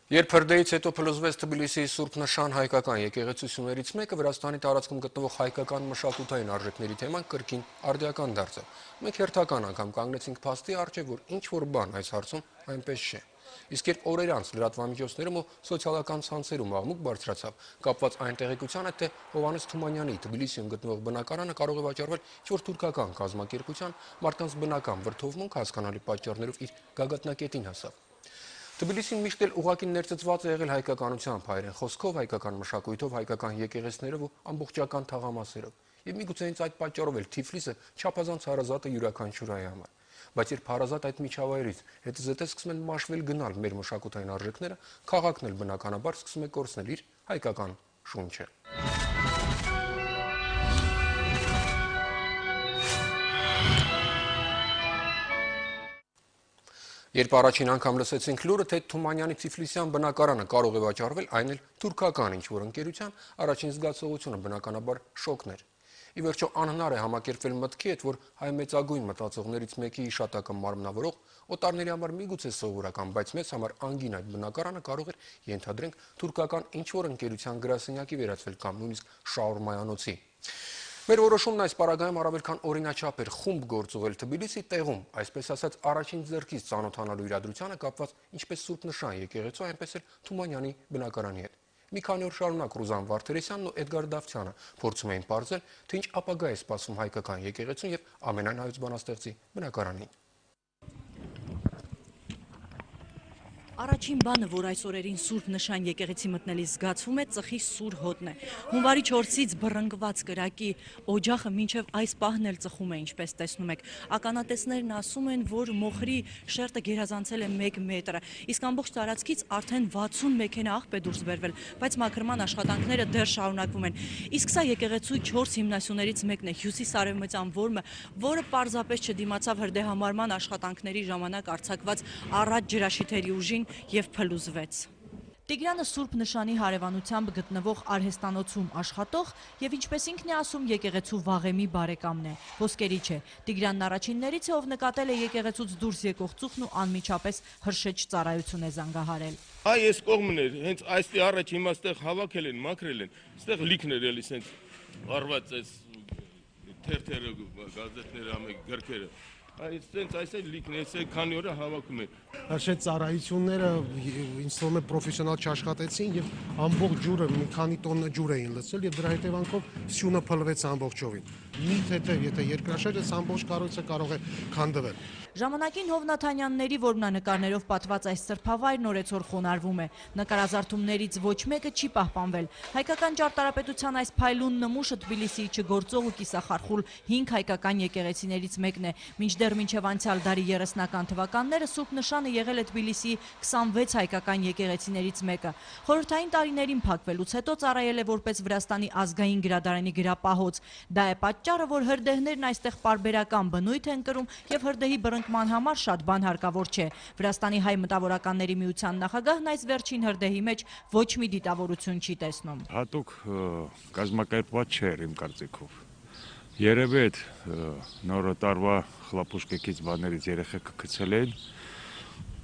Երբ հրդեհից հետո փլուզվեց Թբիլիսիի Սուրբ Նշան հայկական եկեղեցություններից մեկը, Վրաստանի տարածքում գտնվող հայկական մշակութային արժեքների թեման կրկին արդիական դարձավ։ Մենք հերթական անգամ կանգնեցինք փաստի առջև, որ ինչ-որ բան այս հարցում այնպես չէ։ Իսկ երբ օրեր անց լրատվամիջոցներում ու սոցիալական ցանցերում աղմուկ բարձրացավ, կապված այն տեղեկությանը, թե Հովհաննես Թումանյանի Թբիլիսիում գտնվող բնակարանը կարող է վաճառվել ինչ-որ թուրքական կազմակերպության, մարդկանց բնական վրդովմունք հասկանալի պատճառներով իր գագաթնակետին հասավ։ Թբիլիսին միշտ էլ ուղղակի ներծծված է եղել հայկականությամբ, հայերեն խոսքով, հայկական մշակույթով, հայկական եկեղեցիներով ու ամբողջական թաղամասերով։ Եվ միգուցե հենց այդ պատճառով էլ Թիֆլիսը չափազանց հարազատ է յուրաքանչյուրայի համար։ Բայց երբ հարազատ այդ միջավայրից հետզհետե սկսում են մաշվել գնալ մեր մշակութային արժեքները, քաղաքն էլ բնականաբար սկսում է կորցնել իր հայկական շունչը։ Երբ առաջին անգամ լսեցինք լուրը, թե Թումանյանի Թիֆլիսյան բնակարանը կարող է վաճառվել, այն էլ թուրքական ինչ-որ ընկերության, առաջին զգացողությունը բնականաբար շոկն էր։ Ի վերջո անհնար է համակերպվել մտքի հետ, որ հայ մեծագույն մտածողներից մեկի հիշատակը մարմնավորող, օտարների համար միգուցե սովորական, բայց մեզ համար անգին այդ բնակարանը կարող էր, ենթադրենք, թուրքական ինչ-որ ընկերության գրասենյակի վերածվել կամ նույնիսկ շաուրմայանոցի։ Մեր որոշումն այս պարագայում առավել քան օրինաչափ էր խումբ գործուղել Թբիլիսի տեղում, այսպես ասած առաջին ձեռքից ծանոթանալու իրադրությանը կապված ինչպես Սուրբ Նշան եկեղեցու, այնպես էլ Թումանյանի բնակարանի հետ։ Մի քանի օր շարունակ Ռուզան Վարդերեսյանն ու Էդգար Դավթյանը փորձում էին պարզել, թե ինչ ապագա է սպասում հայկական եկեղեցուն եւ ամենայն հայոց բանաստեղծի բնակարանին։ Առաջին բանը, որ այս օրերին Սուրբ Նշան եկեղեցի մտնելիս զգացվում է, ծխի սուր հոտն է։ Հունվարի 4-ից բռնկված կրակի օջախը մինչև այս պահն էլ ծխում է, ինչպես տեսնում եք։ Ականատեսներն ասում են, որ մոխրի շերտը գերազանցել է 1 մետրը, իսկ ամբողջ տարածքից արդեն 60 մեքենա աղբ է դուրս բերվել, բայց մաքրման աշխատանքները դեռ շարունակվում են։ Իսկ սա եկեղեցու 4 հիմնասյուներից մեկն է, հյուսիսարևմտյան որմը, որը պարզապես չդիմացավ հրդեհամարման աշխատանքների ժամանակ արձակված առաջ ջրաշիթերի ուժին և փլուզվեց։ Տիգրանը Սուրբ Նշանի հարևանությամբ գտնվող արհեստանոցում աշխատող և ինչպես ինքն է ասում եկեղեցու վաղեմի բարեկամն է, ոսկերի չէ։ Տիգրանն առաջիններից է, ով նկատել է եկեղեցուց դուրս եկող ծուխն ու անմիջապես հրշեջ ծառայություն է զանգահարել։ Այս կողմն էր, հենց այստեղ առաջ հիմա այստեղ հավաքել են, մաքրել են, այստեղ լիքներ էլի սենց արված այս թերթերը, գազետները, գրքերը։ Այս լիքն է, քանի օր հավաքում են։ Հրշեջ ծառայությունները ինձ թվում է պրոֆեսիոնալ չաշխատեցին եւ ամբողջ ջուրը մի քանի տոննա ջուր էին լցել եւ դրա հետևանքով սյունը փլվեց ամբողջովին։ Մի թեթև, եթե երկրաշարժ է, ամբողջ կառույցը կարող է քանդվել։ Ժամանակին Հովնաթանյանների որմնանկարներով պատված այս սրբավայրն օրեցօր խոնարհվում է։ Նկարազարդումներից ոչ մեկը չի պահպանվել։ Հայկական ճարտարապետության այս փայլուն նմուշը Թբիլիսիի չգործող ու կիսախարխուլ 5 հայկական եկեղեցիներից մեկն է։ Մինչդեռ մինչև անցյալ դարի 30-ական թվականները Սուրբ Նշանը եղել է Թբիլիսիի 26 հայկական եկեղեցիներից մեկը։ Խորհրդային տարիներին փակվելուց հետո ծառայել է որպես Վրաստանի ազգային գրադարանի գրապահոց։ Դա է պատճառը, որ հրդեհներն այստեղ պարբերական բնույթ են կրում եւ հրդեհի բռնկման համար շատ բան հարկավոր չէ։ Վրաստանի հայ մտավորականների միության նախագահն այս վերջին հրդեհի մեջ ոչ մի դիտավորություն չի տեսնում։ Հատուկ կազմակերպված չէր իմ կարծիքով։ Երևի այդ նոր տարվա խլապուշկեքից բաներից երեխեքը գցել են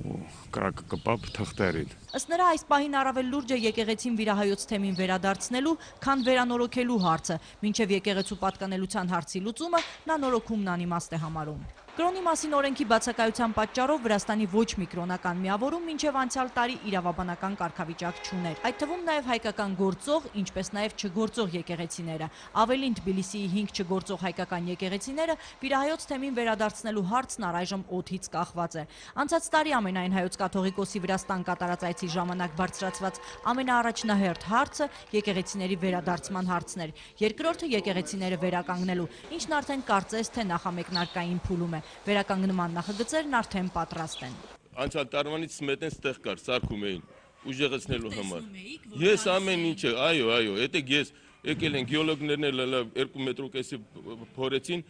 ու կրակը կպավ թղթերին։ Ըստ նրա այս պահին առավել լուրջ է եկեղեցին վիրահայոց թեմին վերադարձնելու, քան վերանորոգելու հարցը։ Մինչև եկեղեցու պատկանելության հարցի լուծումը նա նորոգումն անիմաստ է համարում։ Կրոնի մասին օրենքի բացակայության պատճառով Վրաստանի ոչ մի կրոնական միավորում մինչև անցյալ տարի իրավաբանական կարգավիճակ չուներ։ Այդ թվում նաև հայկական գործող, ինչպես նաև չգործող եկեղեցիները։ Ավելին Թբիլիսիի 5 չգործող հայկական եկեղեցիները վիրահայոց թեմին վերադարձնելու հարցն առայժմ օդից կախված է։ Անցած տարի ամենայն հայոց կաթողիկոսի Վրաստան կատարած այցի ժամանակ բարձրացված ամենաառաջնահերթ հարցը եկեղեցիների վերադարձման հարցն էր։ Երկրորդը եկեղեցիները վերականգնելու, ինչն արդեն կարծես թե նախամեկնարկային փուլում է։ Վերականգնման նախագծերն արդեն պատրաստ են։ Անցյալ տարվանից մետեն ստեղ կար, սարքում էին ուժեղացնելու համար։ Ես ամեն ինչը, այո, հետեք ես եկել են գեոլոգներն էլ 2 մետրուկեսի փորեցին,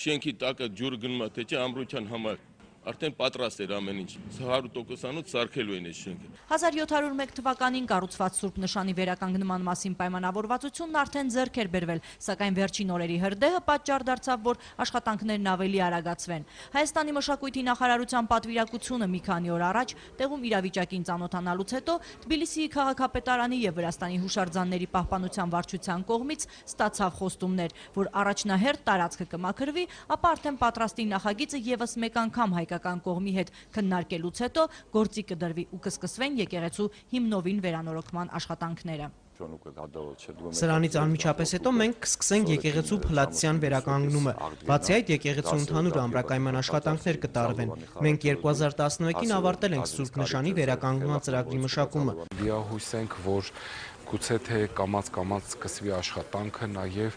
շենքի տակը ջուրը գնում է, թե չէ ամրության համար։ արդեն պատրաստ էր ամեն ինչ 100%-անոց սարքելու են այս շենքը։ 1701 թվականին կառուցված Սուրբ Նշանի վերականգնման մասին պայմանավորվածությունն արդեն ձեռք էր բերվել, սակայն վերջին օրերի հրդեհը պատճառ դարձավ, որ աշխատանքներն ավելի արագացվեն։ Հայաստանի մշակույթի նախարարության պատվիրակությունը մի քանի օր առաջ տեղում իրավիճակին ծանոթանալուց հետո Թբիլիսիի քաղաքապետարանի եւ Վրաստանի հուշարձանների պահպանության վարչության կողմից ստացավ խոստումներ, որ առաջնահերթ տարածքը կմաքրվի, ապա արդեն պատրաստի նախագիծը եւս մեկ անգամ հայկական կողմի հետ քննարկելուց հետո գործի կդրվի ու կսկսվեն եկեղեցու հիմնովին վերանորոգման աշխատանքները։ Սրանից անմիջապես հետո մենք կսկսենք եկեղեցու փլատցյան վերականգնումը։ Բացի այդ, եկեղեցու ընդհանուր ամրակայման աշխատանքներ կտարվեն։ Մենք 2011-ին ավարտել ենք Սուրբ Նշանի վերականգնման ծրագրի մշակումը։ Դիահույս ենք, որ գուցե թե կամաց-կամաց սկսվի աշխատանքը նաև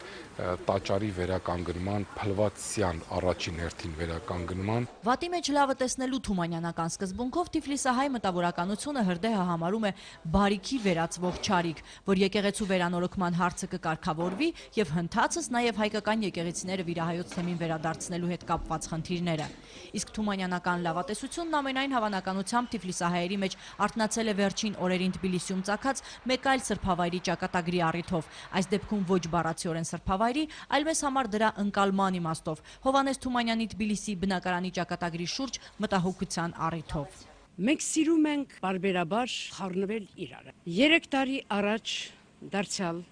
տաճարի վերականգնման, փլվածյան առաջին հերթին վերականգնման։ Վատի մեջ լավը տեսնելու թումանյանական սկզբունքով Թիֆլիսահայ մտավորականությունը հրդեհը համարում է բարիքի վերածվող չարիք, որ եկեղեցու վերանորոգման հարցը կկարգավորվի եւ հնդածս նաև հայկական եկեղեցիները վիրահայոց թեմին վերադարձնելու հետ կապված խնդիրները։ Իսկ թումանյանական լավատեսությունն ամենայն հավանականությամբ Թիֆլիսահայերի մեջ արթնացել է վերջին օրերին Թբիլիսիում ծագած մեկ այլ սրբավայրի ճակատագրի առիթով, այս դեպքում ոչ բառացիորեն սրբավայրի, այլ մեզ համար դրա ընկալման իմաստով, Հովհաննես Թումանյանի Թբիլիսի բնակարանի ճակատագրի շուրջ մտահոգության առիթով։ Մենք սիրում ենք բարբերաբար խառնվել իրար։ 3 տարի առաջ դարձյալ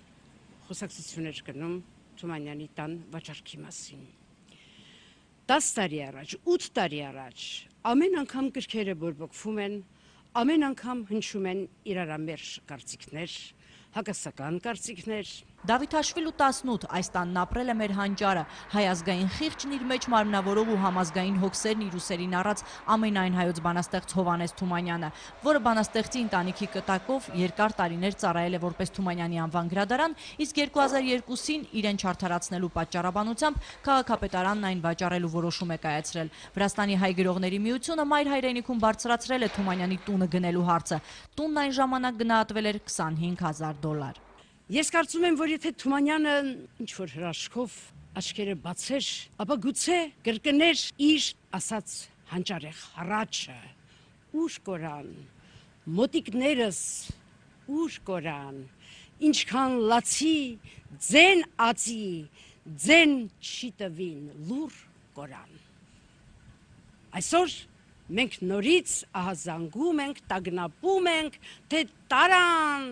խոսակցություններ կնում Թումանյանի տան վաճառքի մասին։ 10 տարի առաջ, 8 տարի առաջ ամեն անգամ գրքերը բորբոքվում են, ամեն անգամ հնչում են իրարամերժ կարծիքներ, հակասական կարծիքներ։ Դավիթաշվիլու 18 այս տանն ապրել է մեր հանճարը, հայ ազգային խիղճն իր մեջ մարմնավորող ու համազգային հոգսերն իր ուսերին առած ամենայն հայոց բանաստեղծ Հովհաննես Թումանյանը, որը բանաստեղծի ընտանիքի կտակով երկար տարիներ ծառայել է որպես Թումանյանի անվան գրադարան, իսկ 2002-ին իրեն չարդարացնելու պատճառաբանությամբ քաղաքապետարանն այն վաճառելու որոշում է կայացրել։ Վրաստանի հայ գրողների միությունը մայր հայրենիքում բարձրացրել է Թումանյանի տունը գնելու հարցը։ Տունն այն ժամանակ գնահատվել էր $25,000։ Ես կարծում եմ, որ եթե Թումանյանը ինչ-որ հրաշքով աչքերը բացեր, ապա գուցե կրկներ իր ասած հանճարեղ հառաչը, ուր կորան, մոտիկներս, ուր կորան, ինչքան լացի, ձեն ածի, ձեն չի տվին, լուր կորան։ Այսօր մենք նորից ահազանգում ենք, տագնապում ենք, թե տարան,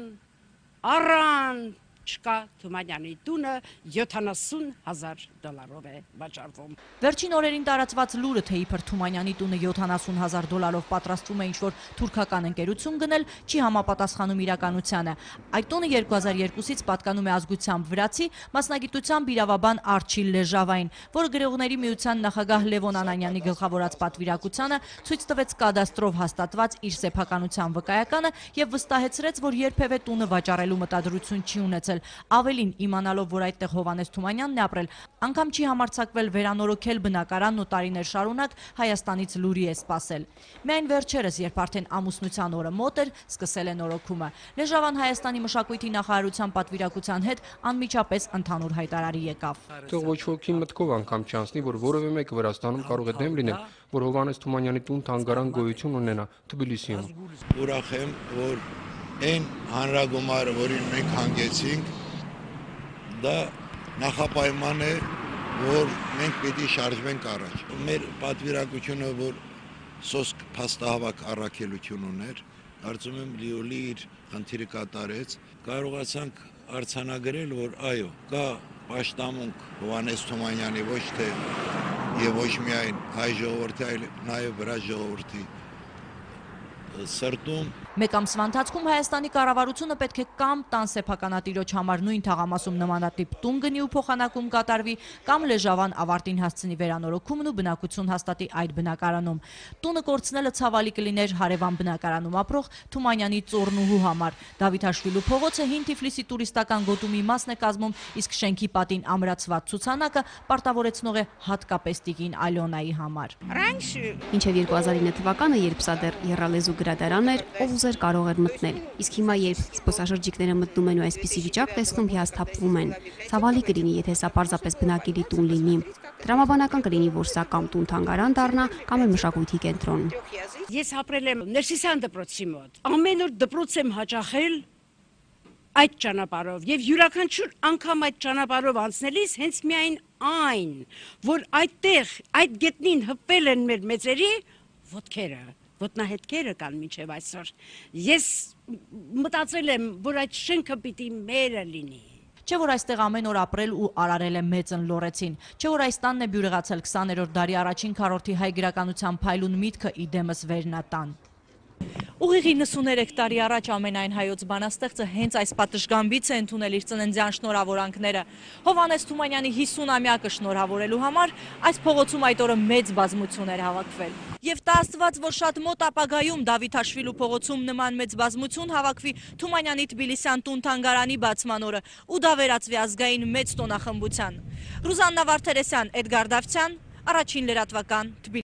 առան չկա Թումանյանի տունը $70,000 է վաճառվում։ Վերջին օրերին տարածված լուրը, թե իբր Թումանյանի տունը $70,000 պատրաստվում է ինչ-որ թուրքական ընկերություն գնել, չի համապատասխանում իրականությանը։ Այդ տունը 2002-ից պատկանում է ազգությամբ վրացի, մասնագիտությամբ իրավաբան Արչիլ Լեժավային, որը գրողների միության նախագահ Լևոն Անանյանի գլխավորած պատվիրակությանը ցույց տվեց կադաստրով հաստատված իր սեփականության վկայականը եւ վստահեցրեց, որ երբևէ տունը վաճառելու մտադրություն չի ունեցել։ Ավելին, իմանալով, որ այդտեղ Հովհաննես Թումանյանն է ապրել, անգամ չի համարձակվել վերանորոգել բնակարանն ու տարիներ շարունակ Հայաստանից լուրի է սպասել։ Միայն վերջերս, երբ արդեն ամուսնության օրը մոտ էր, սկսել է նորոգումը։ Լեժավան Հայաստանի մշակույթի նախարարության պատվիրակության հետ անմիջապես ընդհանուր հայտարարի եկավ։ Թող ոչ ոքի մտքով անգամ չանցնի, որ որևէ մեկը Վրաստանում կարող է դեմ լինել, որ Հովհաննես Թումանյանի տուն թանգարան գոյություն ունենա Թբիլիսիում։ Ուրախ եմ, որ այն հանրագումարը, որին մենք հանգեցինք, դա նախապայման է, որ մենք պիտի շարժվենք առաջ։ Մեր պատվիրակությունը, որ սոսկ փաստահավաք առաքելություն ուներ, կարծում եմ լիոլի իր խնդիրը կատարեց, կարողացանք արձանագրել, որ այո, կա պաշտամունք Հովհաննես Թումանյանի ոչ թե եւ ոչ միայն հայ ժողովրդի, այլ նաեւ վրաց ժողովրդի սրտում։ Մեկ ամսվա ընթացքում Հայաստանի կառավարությունը պետք է կամ տան սեփականատիրոջ համար նույն թաղամասում նմանատիպ տուն գնի ու փոխանակում կատարվի, կամ Լեժավան ավարտին հասցնի վերանորոգումն ու բնակություն հաստատի այդ բնակարանում։ Տունը կորցնելը ցավալի կլիներ հարևան բնակարանում ապրող Թումանյանի ծոռնուհու համար։ Դավիթաշվիլու փողոցը հին Թիֆլիսի տուրիստական գոտումի մասն է կազմում, իսկ շենքի պատին ամրացված ցուցանակը պարտավորեցնող է հատկապես տիկին Ալյոնայի համար։ Մինչև 2009 թվականը, երբ սա դեռ եռալեզու գրադարան էր, ով բուլդոզեր կարող էր մտնել, իսկ հիմա երբ զբոսաշրջիկները մտնում են ու այսպիսի վիճակ տեսնում, հիասթափվում են։ Ցավալի կլինի, եթե սա պարզապես բնակելի տուն լինի։ Տրամաբանական կլինի, որ սա կամ տուն-թանգարան դառնա, կամ էլ մշակույթի կենտրոն։ Ես ապրել եմ Ներսիսյան դպրոցի մոտ։ Ամեն օր դպրոց եմ հաճախել այդ ճանապարհով եւ յուրաքանչյուր անգամ այդ ճանապարհով անցնելիս հենց միայն այն, որ այդտեղ այդ գետնին հպվել են մեր մեծերի ոտքերը, ոտնահետքերը կան մինչև այսօր։ Ես մտածել եմ, որ այդ շենքը պիտի մերը լինի։ Չէ որ այստեղ ամեն օր ապրել ու արարել է մեծն Լորեցին, չէ որ այս տանն է բյուրեղացել 20-րդ դարի առաջին քառորդի հայ գրականության փայլուն միտքը իդեմս վերնատան։ Ուղիղ 93 տարի առաջ ամենայն հայոց բանաստեղծը հենց այս պատշգամբից է ընդունել իր ծննդյան շնորհավորանքները։ Հովհաննես Թումանյանի 50-ամյակը շնորհավորելու համար այս փողոցում այդ օրը մեծ բազմություն էր հավաքվել։ Եվ տա Աստված, որ շատ մոտ ապագայում Դավիթաշվիլու փողոցում նման մեծ բազմություն հավաքվի Թումանյանի Թբիլիսյան տուն-թանգարանի բացման օրը ու դա վերածվի ազգային մեծ տոնախմբության։ Ռուզաննա Վարդերեսյան, Էդգար Դավթյան, Առաջին լրատվական, Թբիլիսի։